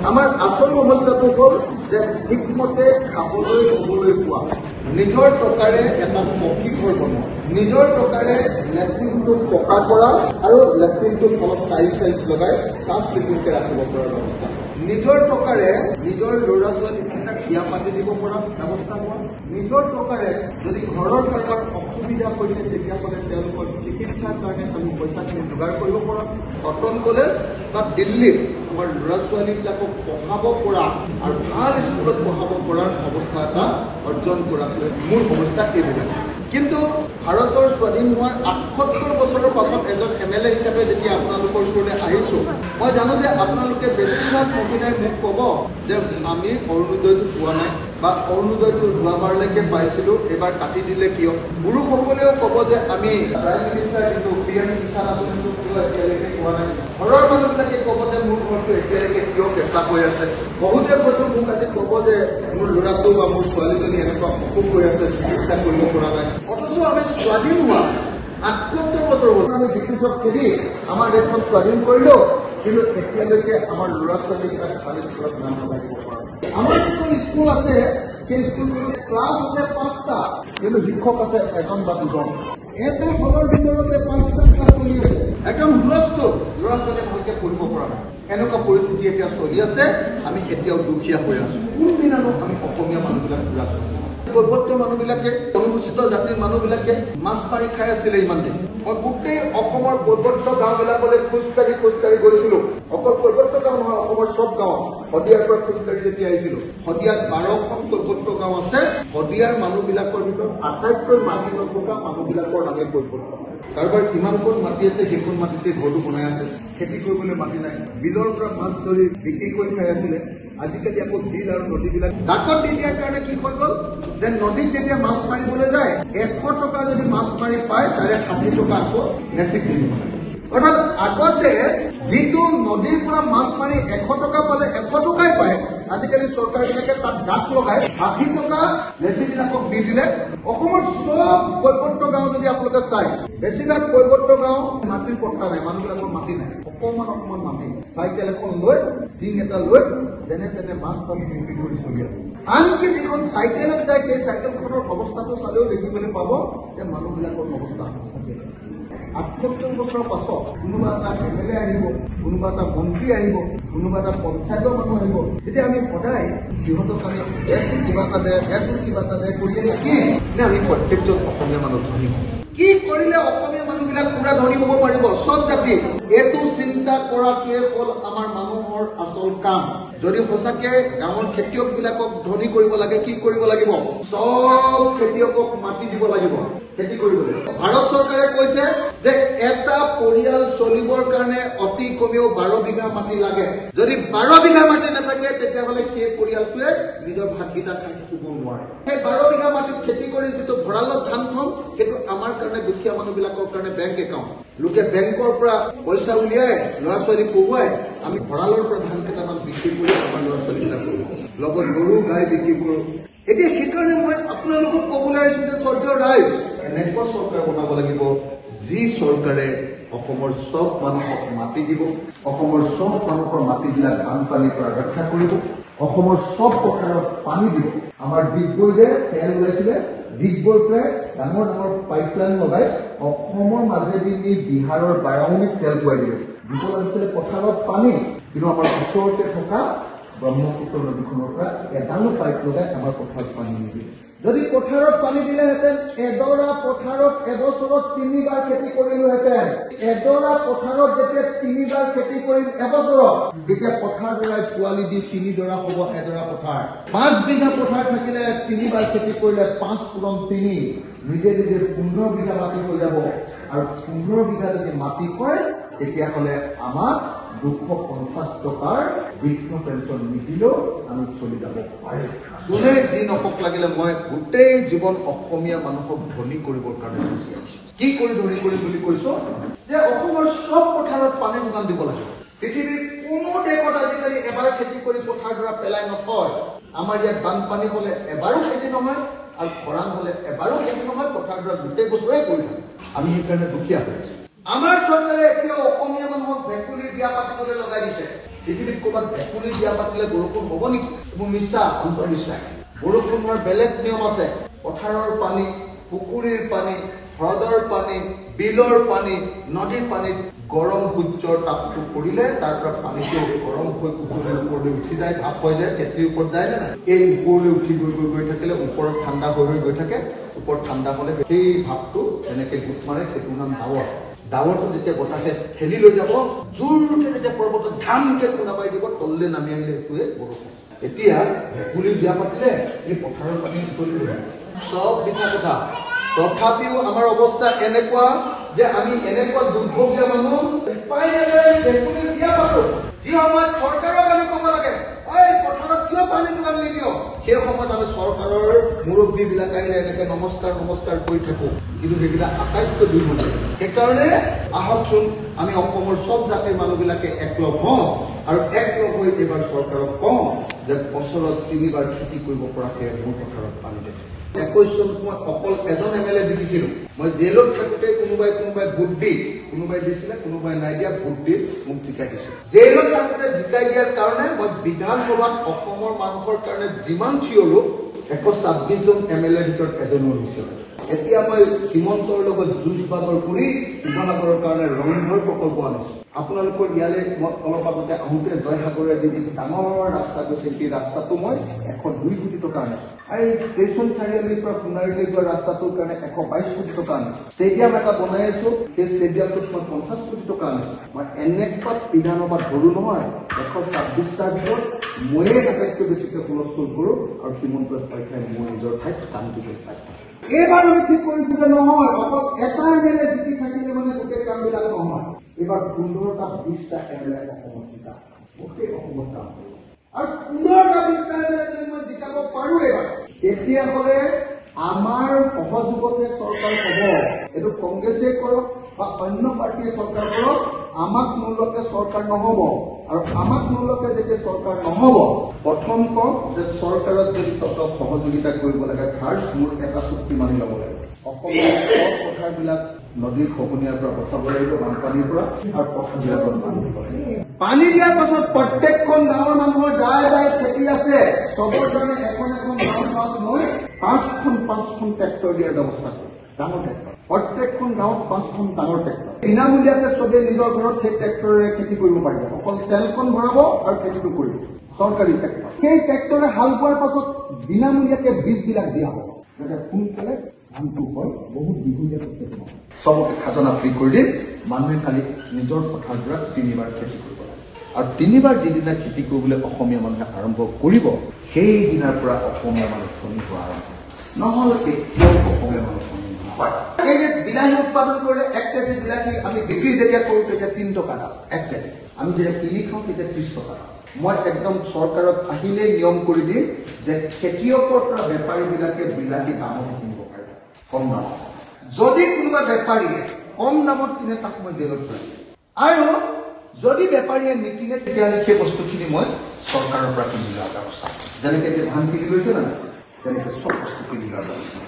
আমাৰ আসল সমস্যাটো হ'ল যে ঠিকমতে খাবলৈ শুবলৈ পোৱা, নিজৰ টকাৰে এটা পকী ঘৰ বনোৱা, নিজৰ টকাৰে লেট্ৰিনটো পকা কৰা আৰু লেট্ৰিনটোৰ তলত টাইলছ লগাই চাফ চিকুণকৈ ৰাখিব পৰা ব্যৱস্থা, নিজৰ টকাৰে নিজৰ ল'ৰা ছোৱালীকেইটাক বিয়া পাতি দিব পৰা ব্যৱস্থা হোৱা, নিজৰ টকাৰে যদি ঘৰৰ কাৰোবাৰ অসুবিধা হৈছে তেতিয়াহ'লে তেওঁলোকৰ চিকিৎসাৰ কাৰণে আমি পইচাখিনি যোগাৰ কৰিব পৰা, কটন কলেজ বা দিল্লীত আমাৰ ল'ৰা ছোৱালীবিলাকক পঢ়াব পৰা আৰু ভাল স্কুলত পঢ়াব পৰাৰ অৱস্থা এটা অৰ্জন কৰাটোৱে মূল সমস্যা এইবিলাক। কিন্তু ভাৰতৰ স্বাধীন হোৱাৰ ৭৮ বছৰৰ পাছত এজন MLA হিচাপে যেতিয়া আপোনালোকৰ ওচৰলৈ আহিছোঁ, মই জানো যে আপোনালোকে বেছিভাগ মহিলাই মোক ক'ব যে আমি অৰুণোদয়টো পোৱা নাই বা অৰুণোদয়টো যোৱাবাৰলৈকে পাইছিলোঁ, এইবাৰ কাটি দিলে কিয়। পুৰুষসকলেও ক'ব যে আমি প্ৰাইম মিনিষ্টাৰ কিন্তু PM কিষাণ আঁচনিটো কিয় এতিয়ালৈকে পোৱা নাই। ঘৰৰ মানুহবিলাকে ক'ব যে মোৰ ঘৰটো এতিয়ালৈকে কিয় কেঁচা হৈ আছে। বহুতে হয়তো মোক আজি ক'ব যে মোৰ ল'ৰাটো বা মোৰ ছোৱালীজনী এনেকুৱা অসুখ হৈ আছে, চিকিৎসা কৰিব পৰা নাই। অথচ আমি স্বাধীন হোৱা ৭৮ বছৰ হ'ল আমি ব্ৰিটিছক খেদি আমাৰ দেশখন স্বাধীন কৰিলোঁ, কিন্তু এতিয়ালৈকে আমাৰ ল'ৰা ছোৱালীবিলাক খালী স্কুলত নাম লাগিব পৰা। আমাৰ যিটো স্কুল আছে সেই স্কুলখনত ক্লাছ আছে ৫টা, কিন্তু শিক্ষক আছে এজন বা দুজন। এটা হলৰ ভিতৰতে ৫টা ক্লাছ চলি আছে, একদম হুলস্থুল, ল'ৰা ছোৱালীয়ে ভালকে পঢ়িব পৰা নাই। এনেকুৱা পৰিস্থিতি এতিয়া চলি আছে। আমি এতিয়াও দুখীয়া হৈ আছোঁ। কোনদিনানো আমি অসমীয়া মানুহবিলাক ঘূৰা কৈৱৰ্ত মানুহবিলাকে, অনুসূচিত জাতিৰ মানুহবিলাকে মাছ মাৰি খাই আছিলে ইমান দিন। মই গোটেই অসমৰ কৈৱৰ্ত গাঁওবিলাকলৈ খোজকাঢ়ি গৈছিলোঁ। অকল কৈৱৰ্ত গাঁও নহয়, অসমৰ চব গাঁও। শদিয়াৰ পৰা খোজকাঢ়ি যেতিয়া আহিছিলোঁ, শদিয়াত ১২খন কৈৱৰ্ত গাঁও আছে। শদিয়াৰ মানুহবিলাকৰ ভিতৰত আটাইতকৈ মাটি নথকা মানুহবিলাকৰ নামে কৈৱৰ্ত। কাৰোবাৰ কিমানখন মাটি আছে সেইখন মাটিতে ঘৰটো বনাই আছে, খেতি কৰিবলৈ মাটি নাই, বিলৰ পৰা মাছ ধৰি বিক্ৰী কৰি খাই আছিলে। আজিকালি আকৌ বিল আৰু নদীবিলাক ডাকত দি দিয়াৰ কাৰণে কি হৈ গ'ল যে নদীত যেতিয়া মাছ মাৰিবলৈ যায় ১০০ টকা যদি মাছ মাৰি পায় তাৰে ৬০ টকা আকৌ নেচিক দিব। অৰ্থাৎ আগতে যিটো নদীৰ পৰা মাছ মাৰি ১০০ টকা পালে ১০০ টকাই পায়, আজিকালি চৰকাৰবিলাকে তাত ডাক লগাই ৬০ টকা নেচিবিলাকক দি দিলে। অসমৰ চব কৈৱৰ্ত গাঁও যদি আপোনালোকে চাই, বেছিভাগ কৈৱৰ্ত গাঁও মাটিৰ পট্টা নাই, মানুহবিলাকৰ মাটি নাই, অকমান মাটি, চাইকেল এখন লৈ টিং এটা লৈ যেনে তেনে মাছ ধৰি বিক্ৰী কৰি চলি আছে। আনকি যিখন চাইকেলত যায় সেই চাইকেলখনৰ অৱস্থাটো চালেও দেখিবলৈ পাব যে মানুহবিলাকৰ অৱস্থা সঁচাকৈ ৭৮ বছৰৰ পাছত কোনোবা এটা MLA আহিব, কোনোবা এটা মন্ত্ৰী আহিব, কোনোবা এটা পঞ্চায়তৰ মানুহ আহিব, তেতিয়া আমি সদায় সিহঁতৰ কাৰণে কিবা এটা দে কৰিলে কি নে আমি প্ৰত্যেকজন অসমীয়া মানুহ ধনী হওঁ। কি কৰিলে অসমীয়া মানুহবিলাক পুৰা ধনী হ'ব পাৰিব চব জাতি, এইটো চিন্তা কৰাটোৱে হ'ল আমাৰ মানুহৰ আচল কাম। যদি সঁচাকে গাঁৱৰ খেতিয়কবিলাকক ধনী কৰিব লাগে, কি কৰিব লাগিব? চব খেতিয়কক মাটি দিব লাগিব, খেতি কৰিবলৈ। ভাৰত চৰকাৰে কৈছে যে এটা পৰিয়াল চলিবৰ কাৰণে অতি কমেও ১২ বিঘা মাটি লাগে। যদি ১২ বিঘা মাটি নাথাকে তেতিয়াহ'লে সেই পৰিয়ালটোৱে নিজৰ ভাতকেইটা খাই শুব নোৱাৰে। সেই ১২ বিঘা মাটিত খেতি কৰি যিটো ভঁৰালত ধান থম, সেইটো আমাৰ কাৰণে দুখীয়া মানুহবিলাকৰ কাৰণে বেংক একাউণ্ট। লোকে বেংকৰ পৰা পইচা উলিয়াই ল'ৰা ছোৱালী পঢ়ুৱাই, আমি ভঁৰালৰ পৰা ধান কেইটামান বিক্ৰী কৰি আমাৰ ল'ৰা ছোৱালীবিলাক কৰোঁ, লগত গৰু গাই বিক্ৰী কৰোঁ। এতিয়া সেইকাৰণে মই আপোনালোকক ক'বলৈ আহিছোঁ যে শ্ৰদ্ধেয় ৰাইজ, এনেকুৱা চৰকাৰ বনাব লাগিব যি চৰকাৰে অসমৰ চব মানুহক মাটি দিব, অসমৰ চব মানুহৰ মাটিবিলাক বানপানীৰ পৰা ৰক্ষা কৰিব, অসমৰ চব পথাৰত পানী দিব। আমাৰ ডিগবৈ যে তেল ওলাইছিলে, ডিগবৈৰ পৰা ডাঙৰ ডাঙৰ পাইপলাইন লগাই অসমৰ মাজেদি নি বিহাৰৰ বাৰাউনীত তেল পোৱাই দিব। দিব লাগিছিলে পথাৰত পানী, কিন্তু আমাৰ ওচৰতে থকা ব্ৰহ্মপুত্ৰ নদীখনৰ পৰা এডালো পাইপ লগাই আমাৰ পথাৰত পানী নিদিয়ে। যদি পথাৰত পানী দিলেহেঁতেন, এডৰা পথাৰত এবছৰত ৩বাৰ খেতি কৰিলোহেঁতেন। এডৰা পথাৰত যেতিয়া ৩বাৰ খেতি কৰিম এবছৰত, তেতিয়া পথাৰ দৰাই পোৱালি দি ৩ডৰা হ'ব এডৰা পথাৰ। ৫ বিঘা পথাৰ থাকিলে ৩বাৰ খেতি কৰিলে ৫ পূৰণ ৩, নিজে ১৫ বিঘা মাটি হৈ যাব। আৰু ১৫ বিঘা যদি মাটি হয় তেতিয়াহ'লে আমাক ২৫০ টকাৰ বৃদ্ধ পেঞ্চন নিদিলেও আমি চলি যাব পাৰিম। যোনে যি নকওক লাগিলে মই গোটেই জীৱন অসমীয়া মানুহক ধনী কৰিবৰ কাৰণে গুচি আহিছোঁ। কি কৰি ধনী কৰিম বুলি কৈছো যে অসমৰ চব পথাৰত পানী যোগান দিব লাগিব। পৃথিৱীৰ কোনো দেশত আজিকালি এবাৰ খেতি কৰি পথাৰ দৰা পেলাই নথয়। আমাৰ ইয়াত বানপানী হ'লে এবাৰো খেতি নহয় আৰু খৰাং হ'লে এবাৰো খেতি নহয়, পথাৰ দৰা গোটেই বছৰেই কৰি থাকে। আমি সেইকাৰণে দুখীয়া হৈ আছো। আমাৰ চৰকাৰে এতিয়া অসমীয়া মানুহক ভেকুলীৰ বিয়া পাতিবলৈ লগাই দিছে। পৃথিৱীত ক'ৰবাত ভেকুলী বিয়া পাতিলে বৰষুণ হ'ব নেকি? এইবোৰ মিছা, অন্ধবিশ্বাস। বৰষুণ হোৱাৰ বেলেগ নিয়ম আছে। পথাৰৰ পানী, পুখুৰীৰ পানী, হ্ৰদৰ পানী, বিলৰ পানী, নদীৰ পানীত গৰম সূৰ্যৰ তাপটো পৰিলে তাৰ পৰা পানীটো গৰম হৈ পুখুৰীৰ ওপৰলৈ উঠি যায়, ভাপ হৈ যায়, খেতিৰ ওপৰত যায় নে নাই? এই ওপৰলৈ উঠি গৈ থাকিলে ওপৰত ঠাণ্ডা হৈ গৈ থাকে। ওপৰত ঠাণ্ডা হ'লে সেই ভাপটো এনেকৈ গোট মাৰে, সেইটো নাম ডাৱৰ। ডাৱৰটো যেতিয়া বতাহে ঠেলি লৈ যাব, জোৰকে যেতিয়া পৰ্বতত ধামকে খুন্দা পাই দিব, তললৈ নামি আহিলে সেইটোৱে বৰষুণ। এতিয়া ভেকুলী বিয়া পাতিলে এই পথাৰৰ পানী উতলিব, চব মিছা কথা। তথাপিও আমাৰ অৱস্থা এনেকুৱা যে আমি এনেকুৱা দুৰ্ভগীয়া মানুহ, উপায় নাপায় ভেকুলী বিয়া পাতো। যি সময়ত চৰকাৰক আমি ক'ব লাগে, এই পথাৰত কিয় পানী যোগান নিদিয়, সেই সময়ত আমি চৰকাৰৰ মুৰব্বীবিলাক আহিলে এনেকে নমস্কাৰ কৰি থাকো, কিন্তু সেইবিলাক আটাইতকৈ দুৰ্বল। সেইকাৰণে আহকচোন আমি অসমৰ চব জাতিৰ মানুহবিলাকে একলগ হওঁ আৰু একলগ হৈ এইবাৰ চৰকাৰক কওঁ যে বছৰত 3 বাৰ খেতি কৰিব পৰাকৈ মোৰ পথাৰত পানী দিয়ে। 21 চনত মই অকল এজন MLA দেখিছিলো। মই জেলত থাকোঁতে কোনোবাই ভোট দি, কোনোবাই দিছিলে, কোনোবাই নাই দিয়া, ভোট দি মোক জিকাই দিছিল। জেলত থাকোঁতে জিকাই দিয়াৰ কাৰণে মই বিধানসভাত অসমৰ মানুহৰ কাৰণে যিমান চিঞৰো 126 জন MLAৰ ভিতৰত এজনো হৈছিল। এতিয়া মই হিমন্তৰ লগত যুঁজ বাগৰ কৰি শিৱসাগৰৰ কাৰণে ৰংঘৰ প্ৰকল্প আনিছো। আপোনালোকৰ ইয়ালৈ মই অলপ আগতে আহোঁতে জয়সাগৰেদি যিটো ডাঙৰ ৰাস্তা গৈছে, সেই ৰাস্তাটো মই 102 কোটি টকা আনিছো। এই ষ্টেচন চাৰিআলিৰ পৰা সোণাৰীলৈ যোৱা ৰাস্তাটোৰ কাৰণে 122 কোটি টকা আনিছো। ষ্টেডিয়াম এটা বনাই আছো, সেই ষ্টেডিয়ামটোত মই 50 কোটি টকা আনিছো। মই এনেকুৱা বিধানসভাত ধৰো নহয়, 126টাৰ ভিতৰত ময়ে আটাইতকৈ বেছিকৈ হুলস্থুল কৰো আৰু হিমন্ত শইকীয়াই মোৰ নিজৰ ঠাইত কাম দিব পাৰে। এইবাৰ আমি ঠিক কৰিছো যে নহয়, অকল এটা MLA জিকি থাকিলে মানে গোটেই কামবিলাক নহয়। এইবাৰ 15টা 20টা MLA অসমত জিকা, গোটেই অসমত কাম কৰিব। আৰু 15টা 20টা MLA যদি মই জিকাব পাৰো এইবাৰ, তেতিয়াহ'লে আমাৰ সহযোগতে চৰকাৰ হ'ব। এইটো কংগ্ৰেছে কৰক বা অন্য পাৰ্টীয়ে চৰকাৰ কৰক, আমাক নোলোৱাকে চৰকাৰ নহ'ব। আৰু আমাক নোলোৱাকে যেতিয়া চৰকাৰ নহ'ব, প্ৰথম কওক যে চৰকাৰত যদি টকা সহযোগিতা কৰিব লাগে, ফাৰ্ষ্ট মোৰ এটা চুক্তি মানি ল'ব লাগে। অসমৰ চব পথাৰবিলাক নদীৰ খহনীয়াৰ পৰা বচাব লাগিব, বানপানীৰ পৰা, আৰু পথাৰবিলাকত পানী দিব লাগিব। পানী দিয়াৰ পাছত প্ৰত্যেকখন গাঁৱৰ মানুহৰ যাৰ খেতি আছে, চবৰ কাৰণে এখন গাঁৱত লৈ 5খন ট্ৰেক্টৰ দিয়াৰ ব্যৱস্থা কৰিম, ডাঙৰ ট্ৰেক্টৰ। প্ৰত্যেকখন গাঁৱত 5খন ডাঙৰ ট্ৰেক্টৰ। বিনামূলীয়াকে চবে নিজৰ ঘৰত সেই ট্ৰেক্টৰেৰে খেতি কৰিব পাৰিব। অকল তেলখন ভৰাব আৰু খেতিটো কৰিব, চৰকাৰী ট্ৰেক্টৰ। সেই ট্ৰেক্টৰে হাল বোৱাৰ পাছত বিনামূলীয়াকে বীজবিলাক দিয়া হ'ব, যাতে সোনকালে ধানটো হয়, বহুত দীঘলীয়া প্ৰক্ৰিয়া নহয়। চবকে খাজনা ফ্ৰী কৰি দিম, মানুহে খালি নিজৰ পথাৰবিলাক 3 বাৰ খেতি কৰিব লাগে। আৰু 3 বাৰ যিদিনা খেতি কৰিবলৈ অসমীয়া মানুহে আৰম্ভ কৰিব, সেইদিনাৰ পৰা অসমীয়া মানুহ ধনী হোৱা আৰম্ভ হ'ব। নহ'লে কেতিয়াও অসমীয়া মানুহ ধনী নহয়। এই যে বিলাহী উৎপাদন কৰিলে 1 কেজি বিলাহী আমি বিক্ৰী যেতিয়া কৰোঁ তেতিয়া 3 টকা দাম 1 কেজি। আমি যেতিয়া কিনি খাওঁ তেতিয়া 30 টকা দাম। মই একদম চৰকাৰত আহিলেই নিয়ম কৰি দিম যে খেতিয়কৰ পৰা বেপাৰীবিলাকে বিলাহী দামত কিনিব পাৰে, কম দামত। যদি কোনোবা বেপাৰীয়ে কম দামত কিনে তাক মই জেলত থৈ দিম। আৰু যদি বেপাৰীয়ে নিকিনে তেতিয়াহ'লে সেই বস্তুখিনি মই চৰকাৰৰ পৰা কিনি লোৱাৰ ব্যৱস্থা, যেনেকৈ এতিয়া ধান কিনি লৈছে না, তেনেকৈ চব বস্তু কিনি লোৱাৰ ব্যৱস্থা।